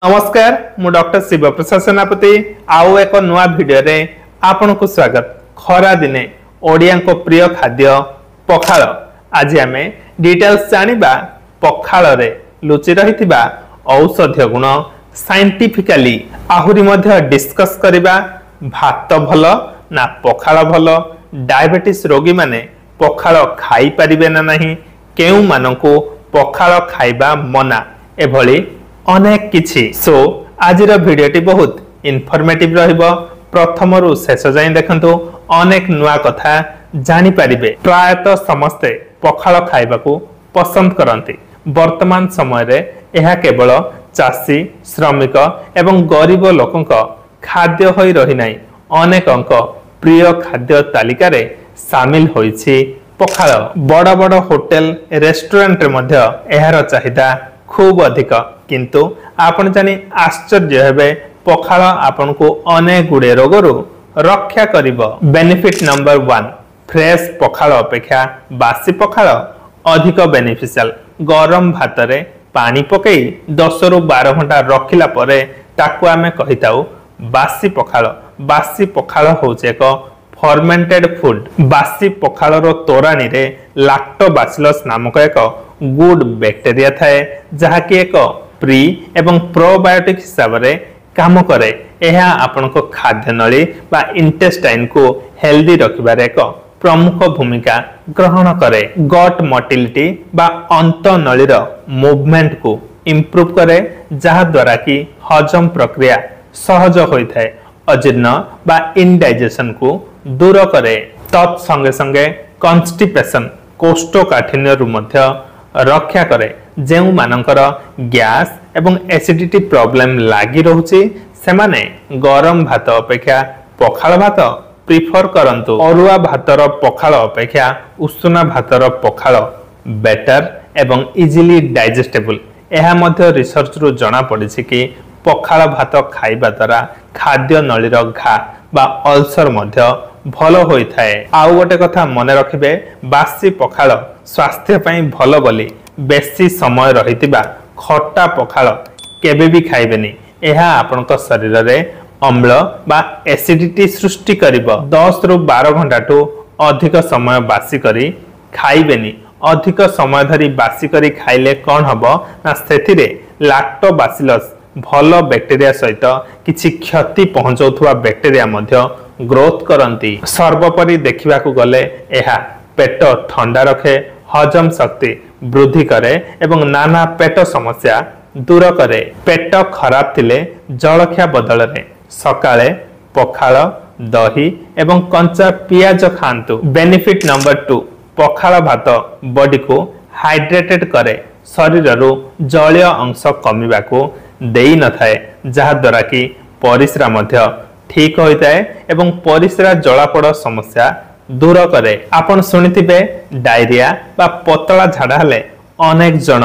नमस्कार मु डॉक्टर शिव प्रसाद सेनापति आउ एक नुआ वीडियो रे आपन को स्वागत। खरा दिने ओडिया को प्रिय खाद्य पखाल। आज आम डिटेल्स जानिबा पखाल रे लुचि रहिथिबा औषधीय गुण साइंटिफिकली आहुरी मध्य डिस्कस करिबा। भात भल ना पखाल भल, डायबिटीज रोगी माने पखाल खाई परिबे ना नहीं, केउ मानकु पखाल खाइबा मना, एभली अनेक किछि। सो आजिर भिडियोटी बहुत इनफॉर्मेटिव रहिबो। प्रथम रु शेष जाई देखंतु, अनेक नुआ कथा जानि परिबे। प्रायतः समस्ते पखाल खाइबाकू पसंद करंती। वर्तमान समय रे एहा केवल चासी, श्रमिक एवं गरीब लोकंक खाद्य होई रही नाही, अनेकंक प्रिय खाद्य तालिका रे शामिल होईछि पखाल। बड़ बड़ होटल रेस्टोरेंट रे मध्य एहार चाहिदा खूब अधिक, किंतु आपण जानी आश्चर्य हेबे पखाल आपण को अनेक गुडे रोगरु रक्षा करिवो। बेनिफिट नंबर 1, फ्रेश पखाल अपेक्षा बासी पखाल अधिक बेनिफिशियल। गरम भात रे पानी पकई 10 रु 12 घंटा रखिला परे ताकू आमे कहिताउ बासी पखाल। बासी पखाल होचे एक फर्मेंटेड फूड। बासी पखाल रो तोरानी रे लैक्टोबैसिलस नामक एक गुड बैक्टीरिया थाए, जहा कि एक प्री एवं प्रोबायोटिक हिसाब रे काम करे। एहा आपन को खाद्य नली बा इंटेस्टाइन को हेल्दी रखिबार एक प्रमुख भूमिका ग्रहण करे। गट मोटिलिटी बा अंत नली रो मूवमेंट को इंप्रूव करे, जहा द्वारा कि हजम प्रक्रिया सहज होई थाए। अजीर्ण बा इनडाइजेशन को दूर करे। तत् संगे संगे कॉन्स्टिपेशन कोष्ठकाठिन्य रु मध्य रक्षा करे। जेउ मानकर गैस एवं एसिडिटी प्रॉब्लम लागी रहउची, सेमाने गरम भात अपेक्षा पखाल भात प्रिफर करंतु। अरुआ भातर पखाल अपेक्षा उषुना भातर पखाल बेटर एवं इजिली डाइजेस्टेबल। एहा मध्य रिसर्च रु जणा पड़िछि कि पखाल भात खाइबा द्वारा खाद्य नलीर घा बा अल्सर मध्य भल होई थाए। आउ गोटे कथा मने रखिबे, बासी पखाल स्वास्थ्य पई भल बोली बेसी समय रहितिबा खट्टा पखाल केबे भी खाइबेनी। एहा आपनक शरीर रे अम्ल बा एसिडिटी सृष्टि करिवो। 10 रु 12 घंटा टू अधिक समय बासी करी खाइबेनी। अधिक समय धरी बासी करी खाइले कोन हबो ना, सेथिरे लैक्टोबैसिलस भल बैक्टीरिया सहित किछि क्षति पहुंचौथुवा बैक्टीरिया मध्य ग्रोथ करंती। सर्वोपरि देखिबा को गले एहा पेट ठंडा रखे, हजम शक्ति वृद्धि करे एवं नाना पेट समस्या दूर करे। पेट खराब थिले जलखिया बदल रे सकाळे पखाल, दही एवं कंचा पियाज खांतु। बेनिफिट नंबर 2, पखाल भात बॉडी को हाइड्रेटेड करे। शरीर रु जलीय अंश कमिबा को देई न थाए, जहा द्वारा कि परिस्रा मध्य ठीक होइताए एवं परिस्रा जलापड़ समस्या दूर करे। आपण सुनिथिबे डायरिया बा पतला झाड़ा हेले अनेक जन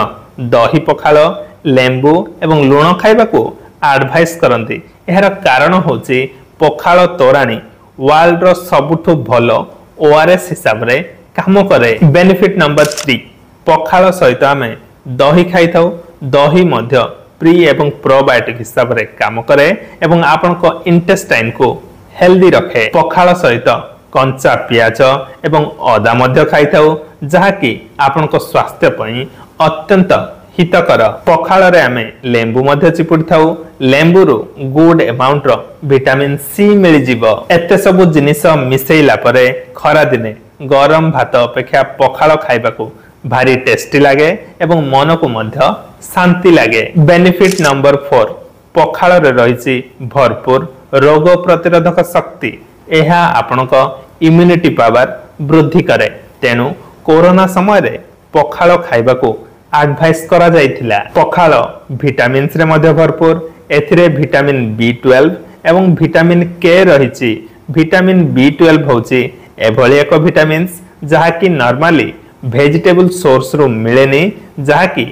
दही पखाल, लेंबू एवं लुण खाइबा को एडवाइस करंती। एहर कारण होची पखाल तोरानी वर्ल्ड रो सबुठु भलो ओआरएस हिसाब रे काम करे। बेनिफिट नंबर 3, पखाल सहित आमे दही खाइथाउ। दही मध्य प्री एवं प्रोबायोटिक हिसाब रे काम करे एवं आपन को इंटेस्टाइन को हेल्दी रखे। पखाल सहित कंचा पियाज एवं अदा मध्य खाइथाउ, जहा कि आपन को स्वास्थ्य पई अत्यंत हितकर। पखाल रे आमे लेंबू मध्य चिपुडी थाउ। लेंबू रु गुड अमाउंट रो विटामिन सी मिल जिवो। एते सब जिनिस मिसेइला परे खरा दिने गरम भात अपेक्षा पखाल खाइबा को भारी टेस्टी लागे एवं मन को मध्य शांति लागे। बेनिफिट नंबर 4, पखाल रे रहिछि भरपूर रोग प्रतिरोधक शक्ति। एहा आपनक इम्यूनिटी पावर वृद्धि करे। तेनु कोरोना समय रे पखाल खाइबा को एडवाइस करा जाइथिला। पखाल विटामिन्स रे मध्य भरपूर। एथिरे विटामिन B12 एवं विटामिन के रहिछि। विटामिन B12 होछि एभली एक विटामिन्स जहा कि नॉर्मली वेजिटेबल सोर्स रो मिलेनी, जहा कि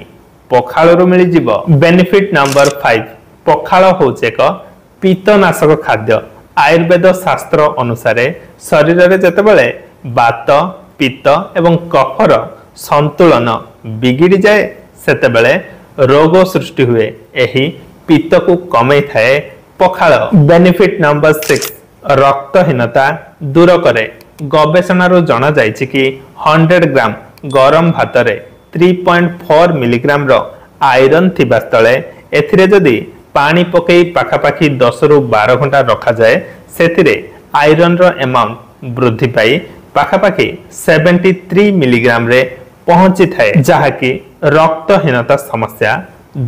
पखाल रो मिली जिवो। बेनिफिट नंबर 5, पखाल होचे एक पीतनाशक खाद्य। आयुर्वेद शास्त्र अनुसार शरीर रे जतेबेले बात, पित्त एवं कफर संतुलन बिगिड़ी जाए, सेतेबेले रोग सृष्टि हुए। एही पित्त को कमे थाए पखाल। बेनिफिट नंबर 6 रक्तहीनता दूर करे। गवेषणा जना जायछि कि 100 ग्राम गरम भात रे 3.4 मिलीग्राम रो आयरन थिबा स्थले एथिरे जदि पानी पकई पाखापाखी 10 रु 12 घंटा रखा जाए सेथिरे आयरन रो अमाउंट वृद्धि पाई पाखापाखी 73 मिलीग्राम रे पहुंची थाए जहाँकि रक्तहीनता समस्या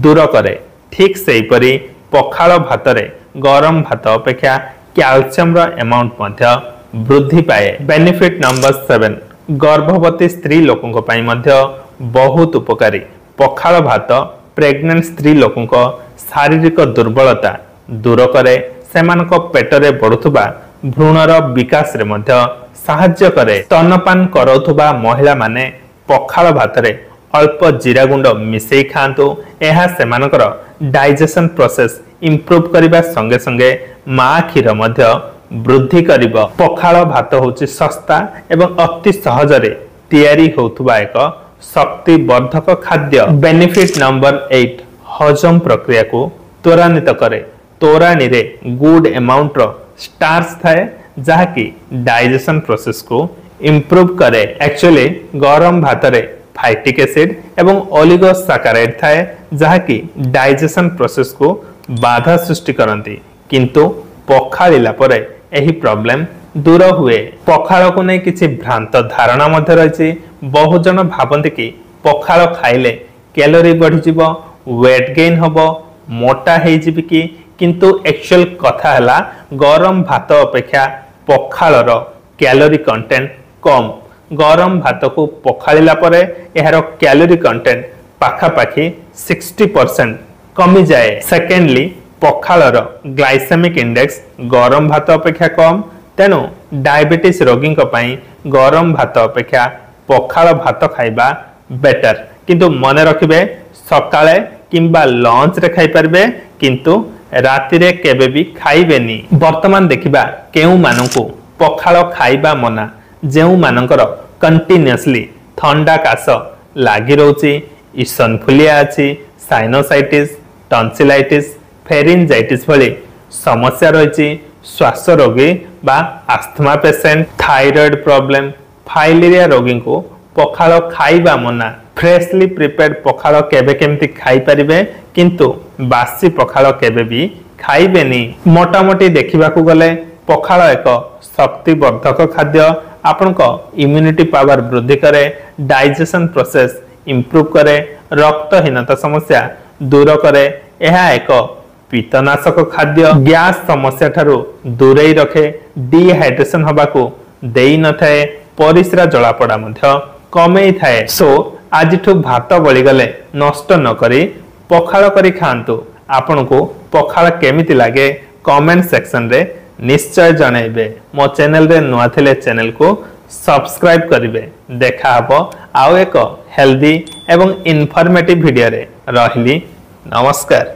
दूर करे। ठीक सेही परी पखाल भात रे गरम भात अपेक्षा कैल्शियम रो अमाउंट मध्य वृद्धि पाए। बेनिफिट नंबर 7 गर्भवती स्त्री लोकों पई मध्य बहुत उपकारी। पखाल भात प्रेग्नेंट स्त्री लोकों शारीरिक दुर्बलता दूर करे। सेमानक पेटरे बढ़ुथुबा भ्रूणर विकास रे मध्य सहाय्य करे। स्तनपान करौथुबा महिला माने पखाल भात रे अल्प जीरा गुंड मिसेई खांतु। एहा सेमानकर डाइजेशन प्रोसेस इंप्रूव करिबा संगे संगे मां क्षीर मध्य वृद्धि करिबो। पखाल भात होची सस्ता एवं अति सहज रे तैयारी होथुबा एक शक्ति वर्धक खाद्य। बेनिफिट नंबर 8 हजम प्रक्रिया को त्वरान्वित करे। तोराणी रे गुड अमाउंट रो स्टार्च थाए जहाँकि डाइजेशन प्रोसेस को इंप्रूव करे। एक्चुअली गरम भात रे फाइटिक एसिड एवं ओलिगोसाकाराइड थाए जहाँकि डाइजेशन प्रोसेस को बाधा सृष्टि करती किंतु पखालिला परे एही प्रॉब्लम दूर हुए। पखाल को नहीं किसी भ्रांत धारणा मध्य रही। बहुत जन भावती कि पखाल खाइले कैलोरी बढ़ी जीवो, वेट गेन होबो, मोटा हेई जीवि कि किंतु एक्चुअल कथा हला गरम भात अपेक्षा पखाल रो कैलोरी कंटेंट कम। गरम भात को पखालिला परे एहार कैलोरी कंटेंट पाखापाखी 60% कमी जाए। सेकेंडली पखाल रो ग्लाइसेमिक इंडेक्स गरम भात अपेक्षा कम। तेणु डायबिटीज रोगी पई गरम भात अपेक्षा पखाल भात खाइबा बेटर। किंतु मने रखिबे सकाळे किंबा लंच रे खाइ परबे किंतु राति रे केबे भी खाइबेनी। वर्तमान देखिबा केउ मानकु पखाल खाइबा मना जेउ मानकर कंटिन्यूअसली ठंडा काश लागि रहउची, इसनफुलिया अछि, साइनोसाइटिस, टॉन्सिलाइटिस, फेरिंजाइटिस भली समस्या रहिछि। श्वास रोगी बा asthma patient, thyroid problem, filaria रोगी को पखाल खाइबा मना। फ्रेशली प्रिपेयर्ड पखाल केबे केमती खाइ परिबे किंतु बासी पखाल केबे भी खाइबेनी। मोटामोटी देखिबा को गले पखाल एक शक्तिवर्धक खाद्य। आपनको इम्यूनिटी पावर वृद्धि करे, डाइजेशन प्रोसेस इंप्रूव करे, रक्तहीनता समस्या दूर करे। यह एक पीतनाशक खाद्य। गैस समस्या ठारू दूरेई रखे, डिहाइड्रेशन हबा को देई न थाए, परिस्रा जलापड़ा मध्य कमेई थाए। सो आजिठू भात बळी गले नष्ट न करी पखाल करी खांतु। आपनको पखाल केमिति लागे कमेंट सेक्शन रे निश्चय जणाइबे। मो चैनल रे नुआ थिले चैनल को सब्सक्राइब करिवे। देखा हबो आउ एक हेल्दी एवं इन्फॉर्मेटिव वीडियो रे। रहिली नमस्कार।